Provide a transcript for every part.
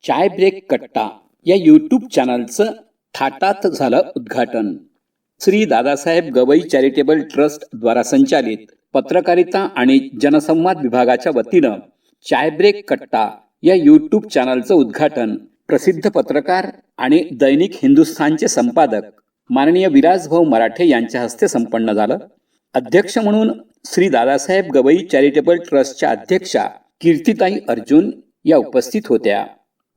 चाय break कट्टा या YouTube चॅनलचं थाटात झालं उद्घाटन. श्री दादासाहेब गवई चॅरिटेबल ट्रस्ट द्वारा संचालित पत्रकारिता आणि जनसंवाद विभागाच्या वतीनं चाय ब्रेक कट्टा या यूट्यूब चॅनलचं उद्घाटन प्रसिद्ध पत्रकार आणि दैनिक हिंदुस्थानचे संपादक माननीय विलासभाऊ मराठे यांच्या हस्ते संपन्न झालं. अध्यक्ष म्हणून श्री दादासाहेब गवई चॅरिटेबल ट्रस्टच्या अध्यक्षा कीर्तिताई अर्जुन या उपस्थित होत्या.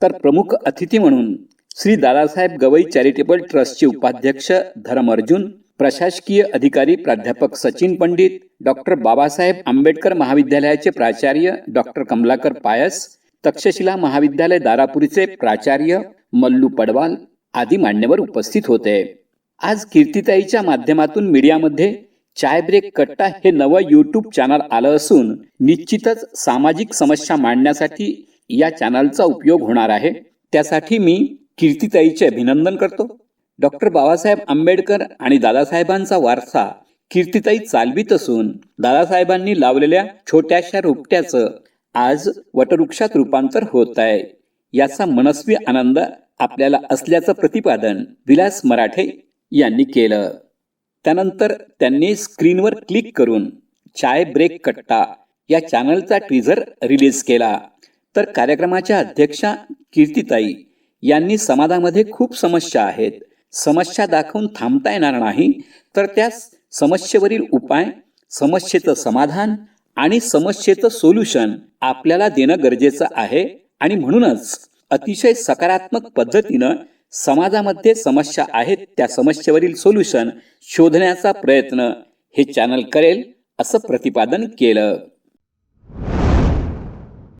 तर प्रमुख अतिथी म्हणून श्री दादासाहेब गवई चॅरिटेबल ट्रस्टचे उपाध्यक्ष धरम अर्जुन, प्रशासकीय अधिकारी प्राध्यापक सचिन पंडित, डॉक्टर बाबासाहेब आंबेडकर महाविद्यालयाचे प्राचार्य डॉक्टर कमलाकर पायस, तक्षशिला महाविद्यालय दारापुरीचे प्राचार्य मल्लू पडवाल आदी मान्यवर उपस्थित होते. आज कीर्तिताईच्या माध्यमातून मीडियामध्ये चाय ब्रेक कट्टा हे नवं यूट्यूब चॅनल आलं असून निश्चितच सामाजिक समस्या मांडण्यासाठी या चॅनलचा उपयोग होणार आहे. त्यासाठी मी कीर्तिताईचे अभिनंदन करतो. डॉक्टर बाबासाहेब आंबेडकर आणि दादासाहेबांचा वारसा कीर्तिताई चालवीत असून दादासाहेबांनी लावलेल्या छोट्याशा रोपट्याचं आज वटवृक्षात रूपांतर होत आहे. याचा मनस्वी आनंद आपल्याला असल्याचं प्रतिपादन विलास मराठे यांनी केलं. त्यानंतर त्यांनी स्क्रीनवर क्लिक करून चाय ब्रेक कट्टा या चॅनलचा टीझर रिलीज केला. तर कार्यक्रमाच्या अध्यक्षा कीर्तिताई यांनी समाजामध्ये खूप समस्या आहेत, समस्या दाखवून थांबता येणार नाही, तर त्या समस्येवरील उपाय, समस्येचं समाधान आणि समस्येचं सोल्युशन आपल्याला देणं गरजेचं आहे. आणि म्हणूनच अतिशय सकारात्मक पद्धतीनं समाजामध्ये समस्या आहेत त्या समस्येवरील सोल्युशन शोधण्याचा प्रयत्न हे चॅनल करेल असं प्रतिपादन केलं.